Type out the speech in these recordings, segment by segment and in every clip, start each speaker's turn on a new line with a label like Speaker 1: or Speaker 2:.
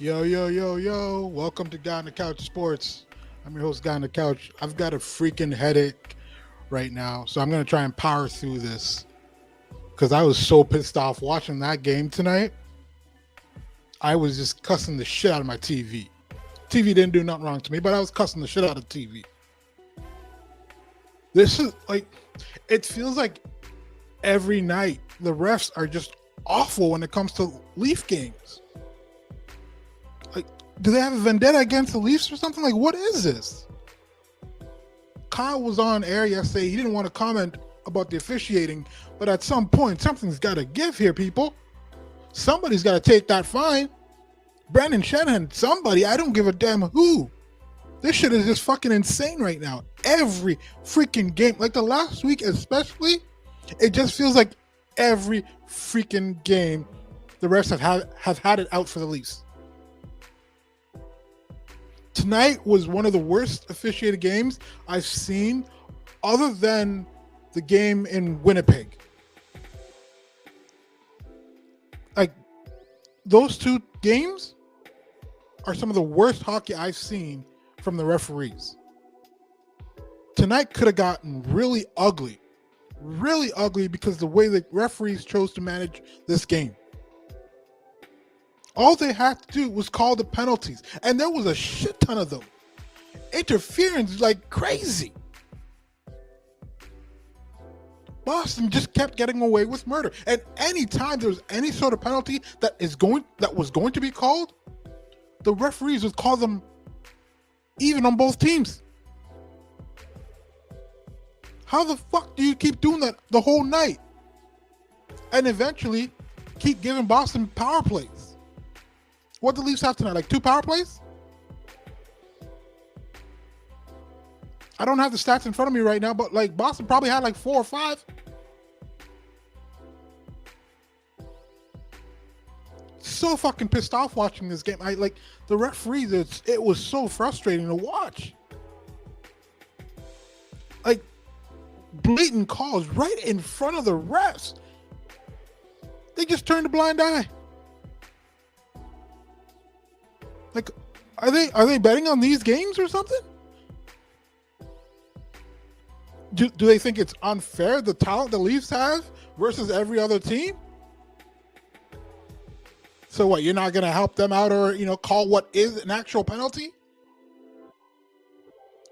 Speaker 1: Yo, yo, yo, yo. Welcome to Guy on the Couch Sports. I'm your host, Guy on the Couch. I've got a freaking headache right now, so I'm going to try and power through this because I was so pissed off watching that game tonight. I was just cussing the shit out of my TV. TV didn't do nothing wrong to me, but I was cussing the shit out of TV. This is like, it feels like every night the refs are just awful when it comes to Leaf games. Like, do they have a vendetta against the Leafs or something? Like, what is this? Kyle was on air yesterday. He didn't want to comment about the officiating, but at some point, something's got to give here, people. Somebody's got to take that fine. Brandon Shanahan, somebody, I don't give a damn who. This shit is just fucking insane right now. Every freaking game, like the last week especially, it just feels like every freaking game the refs have had it out for the Leafs. Tonight was one of the worst officiated games I've seen other than the game in Winnipeg. Like, those two games are some of the worst hockey I've seen from the referees. Tonight could have gotten really ugly because the way the referees chose to manage this game. All they had to do was call the penalties, and there was a shit ton of them. Interference like crazy. Boston just kept getting away with murder, and anytime there was any sort of penalty that was going to be called, the referees would call them even on both teams. How the fuck do you keep doing that the whole night? And eventually keep giving Boston power plays. What do the Leafs have tonight? Like 2 power plays? I don't have the stats in front of me right now, but like Boston probably had like 4 or 5. So fucking pissed off watching this game. I like the referees. It was so frustrating to watch. Like blatant calls right in front of the refs. They just turned a blind eye. Like, are they betting on these games or something? Do they think it's unfair, the talent the Leafs have versus every other team? So what, you're not going to help them out or, call what is an actual penalty?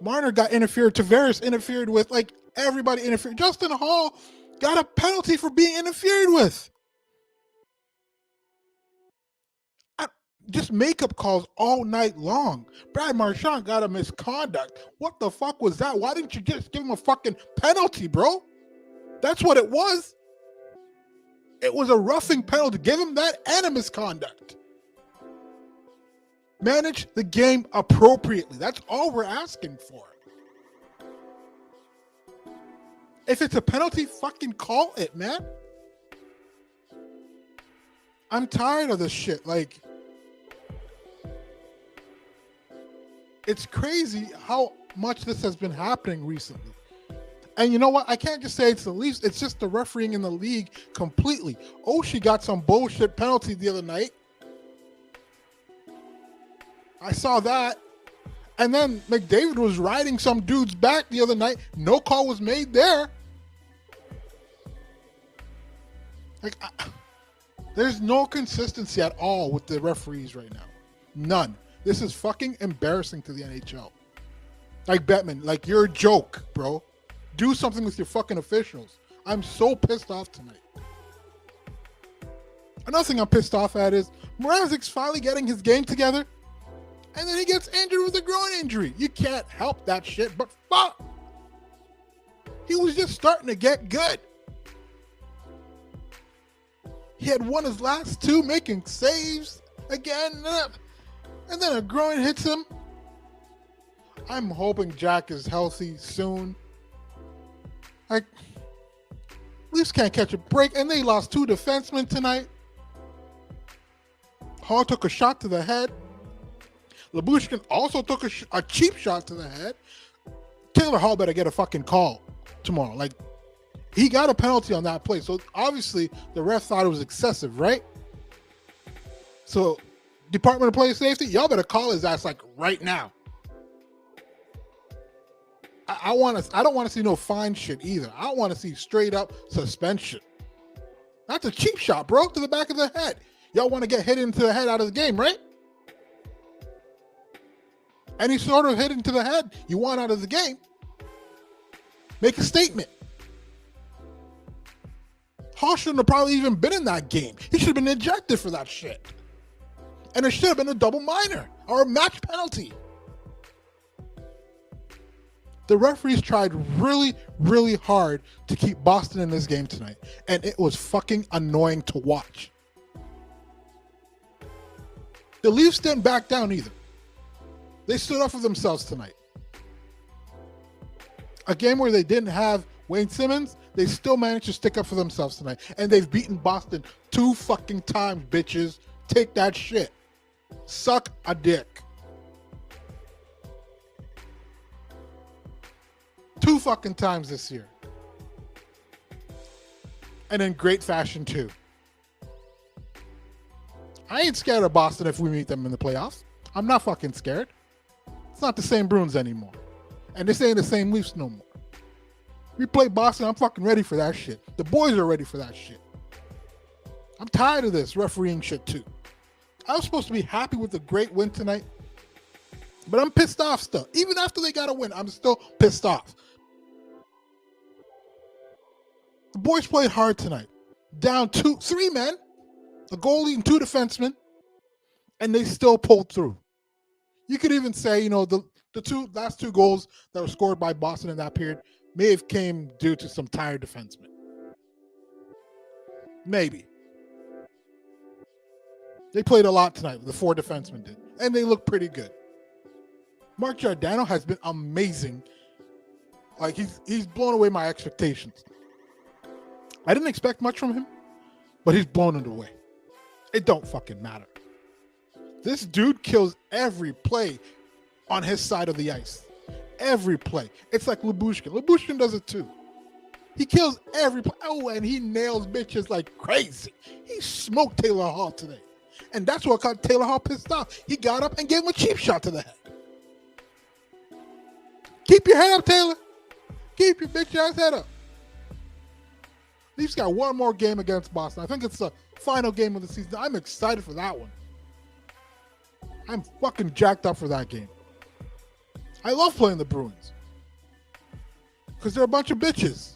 Speaker 1: Marner got interfered. Tavares interfered with. Like, everybody interfered. Justin Hall got a penalty for being interfered with. Just makeup calls all night long. Brad Marchand got a misconduct. What the fuck was that? Why didn't you just give him a fucking penalty, bro? That's what it was. It was a roughing penalty. Give him that and a misconduct. Manage the game appropriately. That's all we're asking for. If it's a penalty, fucking call it, man. I'm tired of this shit. Like, it's crazy how much this has been happening recently. And you know what? I can't just say it's the Leafs. It's just the refereeing in the league completely. Oshie got some bullshit penalty the other night. I saw that. And then McDavid was riding some dude's back the other night. No call was made there. Like, there's no consistency at all with the referees right now. None. This is fucking embarrassing to the NHL. Like, Bettman, like, you're a joke, bro. Do something with your fucking officials. I'm so pissed off tonight. Another thing I'm pissed off at is Mrazek's finally getting his game together, and then he gets injured with a groin injury. You can't help that shit, but fuck. He was just starting to get good. He had won his last 2, making saves again. And then a groin hits him. I'm hoping Jack is healthy soon. Like, Leafs can't catch a break, and they lost 2 defensemen tonight. Hall took a shot to the head. Labushkin also took a cheap shot to the head. Taylor Hall better get a fucking call tomorrow. Like, he got a penalty on that play. So obviously the ref thought it was excessive, right? So Department of Player Safety, y'all better call his ass like right now. I don't want to see no fine shit either. I want to see straight up suspension. That's a cheap shot, bro, to the back of the head. Y'all want to get hit into the head out of the game, right? Any sort of hit into the head you want out of the game, make a statement. Hall shouldn't have probably even been in that game. He should have been ejected for that shit. And it should have been a double minor or a match penalty. The referees tried really, really hard to keep Boston in this game tonight, and it was fucking annoying to watch. The Leafs didn't back down either. They stood up for themselves tonight. A game where they didn't have Wayne Simmons, they still managed to stick up for themselves tonight, and they've beaten Boston 2 fucking times, bitches. Take that shit. Suck a dick. 2 fucking times this year. And in great fashion, too. I ain't scared of Boston if we meet them in the playoffs. I'm not fucking scared. It's not the same Bruins anymore. And this ain't the same Leafs no more. We play Boston, I'm fucking ready for that shit. The boys are ready for that shit. I'm tired of this refereeing shit, too. I was supposed to be happy with the great win tonight, but I'm pissed off still. Even after they got a win, I'm still pissed off. The boys played hard tonight. Down 3 men, a goalie and 2 defensemen, and they still pulled through. You could even say, the last 2 goals that were scored by Boston in that period may have came due to some tired defensemen. Maybe. They played a lot tonight, the 4 defensemen did, and they look pretty good. Mark Giordano has been amazing. Like, he's blown away my expectations. I didn't expect much from him, but he's blown it away. It don't fucking matter. This dude kills every play on his side of the ice. Every play. It's like Lyubushkin. Lyubushkin does it too. He kills every play. Oh, and he nails bitches like crazy. He smoked Taylor Hall today. And that's what got Taylor Hall pissed off. He got up and gave him a cheap shot to the head. Keep your head up, Taylor. Keep your bitch ass head up. Leafs got one more game against Boston. I think it's the final game of the season. I'm excited for that one. I'm fucking jacked up for that game. I love playing the Bruins. Because they're a bunch of bitches.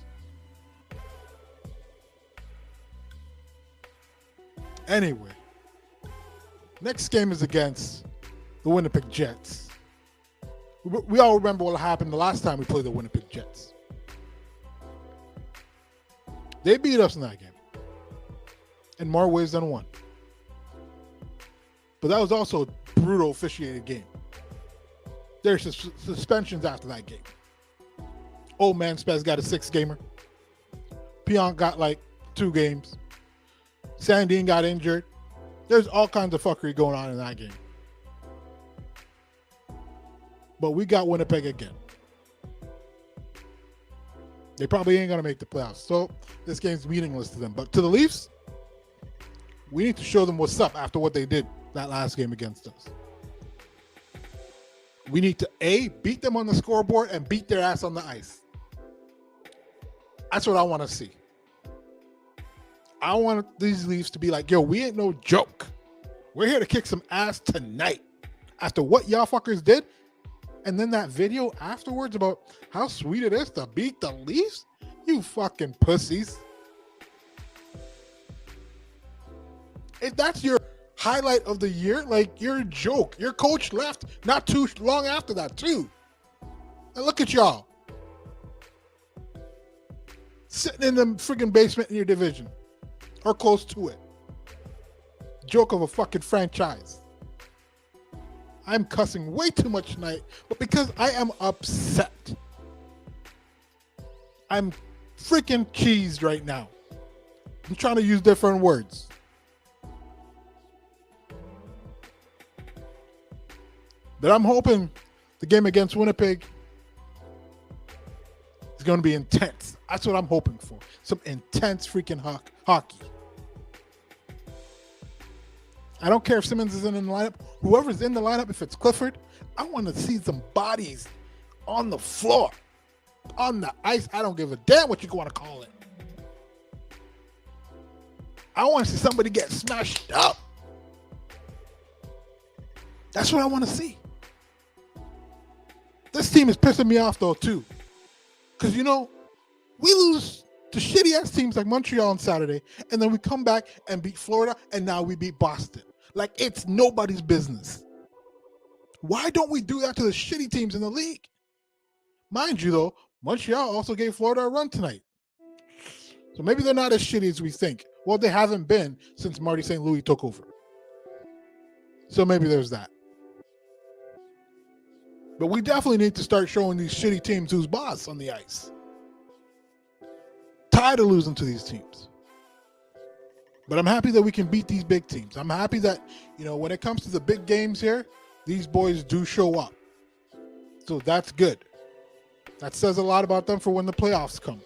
Speaker 1: Anyway. Next game is against the Winnipeg Jets. We all remember what happened the last time we played the Winnipeg Jets. They beat us in that game. In more ways than one. But that was also a brutal officiated game. There's suspensions after that game. Old man Spez got a 6-gamer. Pionk got like 2 games. Sandin got injured. There's all kinds of fuckery going on in that game. But we got Winnipeg again. They probably ain't going to make the playoffs. So this game's meaningless to them. But to the Leafs, we need to show them what's up after what they did that last game against us. We need to, A, beat them on the scoreboard and beat their ass on the ice. That's what I want to see. I want these Leafs to be like, yo, we ain't no joke. We're here to kick some ass tonight. After what y'all fuckers did, and then that video afterwards about how sweet it is to beat the Leafs, you fucking pussies. If that's your highlight of the year, like, you're a joke. Your coach left not too long after that, too. And look at y'all. Sitting in the friggin' basement in your division. Or close to it. Joke of a fucking franchise. I'm cussing way too much tonight, but because I am upset. I'm freaking cheesed right now. I'm trying to use different words. But I'm hoping the game against Winnipeg is going to be intense. That's what I'm hoping for. Some intense freaking hockey. I don't care if Simmons isn't in the lineup. Whoever's in the lineup, if it's Clifford, I want to see some bodies on the floor, on the ice. I don't give a damn what you want to call it. I want to see somebody get smashed up. That's what I want to see. This team is pissing me off, though, too. Because, we lose to shitty-ass teams like Montreal on Saturday, and then we come back and beat Florida, and now we beat Boston. Like, it's nobody's business. Why don't we do that to the shitty teams in the league? Mind you, though, Montreal also gave Florida a run tonight. So maybe they're not as shitty as we think. Well, they haven't been since Marty St. Louis took over. So maybe there's that. But we definitely need to start showing these shitty teams who's boss on the ice. Tired of losing to these teams. But I'm happy that we can beat these big teams. I'm happy that, when it comes to the big games here, these boys do show up. So that's good. That says a lot about them for when the playoffs come.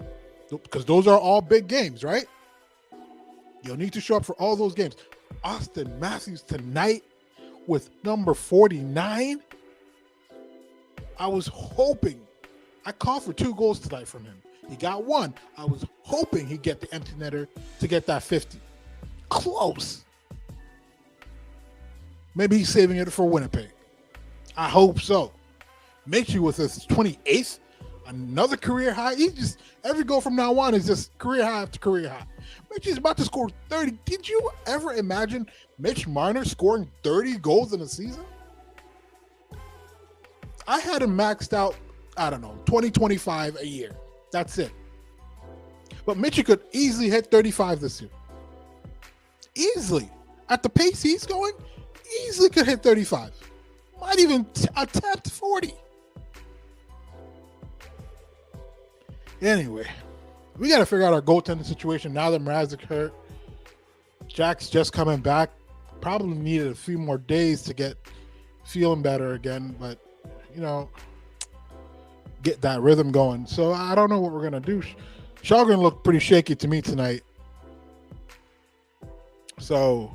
Speaker 1: Because those are all big games, right? You'll need to show up for all those games. Austin Matthews tonight with number 49. I was hoping. I called for 2 goals tonight from him. He got 1. I was hoping he'd get the empty netter to get that 50. Close. Maybe he's saving it for Winnipeg. I hope so. Mitchie with his 28th, another career high. Every goal from now on is just career high after career high. Mitchie's about to score 30. Did you ever imagine Mitch Marner scoring 30 goals in a season? I had him maxed out, 20, 25 a year. That's it. But Mitchie could easily hit 35 this year. Easily. At the pace he's going, easily could hit 35. Might even attempt 40. Anyway, we got to figure out our goaltending situation now that Mrazek hurt. Jack's just coming back. Probably needed a few more days to get feeling better again, but, get that rhythm going. So I don't know what we're going to do. Shalgren looked pretty shaky to me tonight. So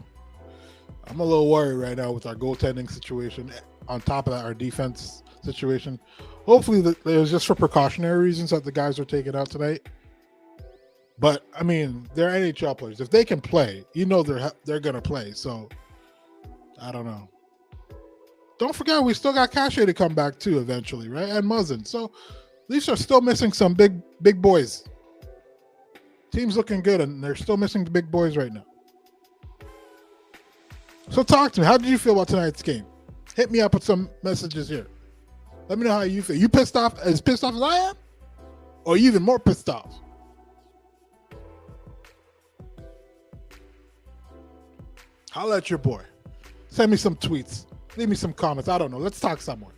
Speaker 1: I'm a little worried right now with our goaltending situation. On top of that, our defense situation. Hopefully it was just for precautionary reasons that the guys are taking out tonight. But, they're NHL players. If they can play, they're going to play. So I don't know. Don't forget, we still got Cachet to come back too eventually, right? And Muzzin. So Leafs are still missing some big boys. Team's looking good, and they're still missing the big boys right now. So talk to me. How did you feel about tonight's game? Hit me up with some messages here. Let me know how you feel. You pissed off as I am? Or are you even more pissed off? Holla at your boy. Send me some tweets. Leave me some comments. I don't know. Let's talk somewhere.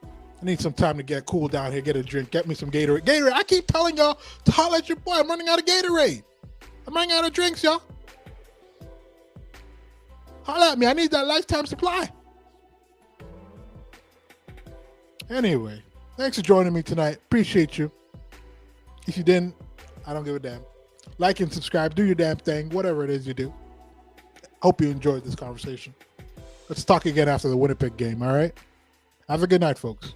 Speaker 1: I need some time to get cool down here, get a drink, get me some Gatorade. Gatorade, I keep telling y'all to holler at your boy. I'm running out of Gatorade. I'm running out of drinks, y'all. Holla at me. I need that lifetime supply. Anyway, thanks for joining me tonight. Appreciate you. If you didn't, I don't give a damn. Like and subscribe. Do your damn thing. Whatever it is you do. Hope you enjoyed this conversation. Let's talk again after the Winnipeg game, all right? Have a good night, folks.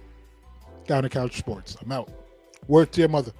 Speaker 1: Down to Couch Sports. I'm out. Word to your mother.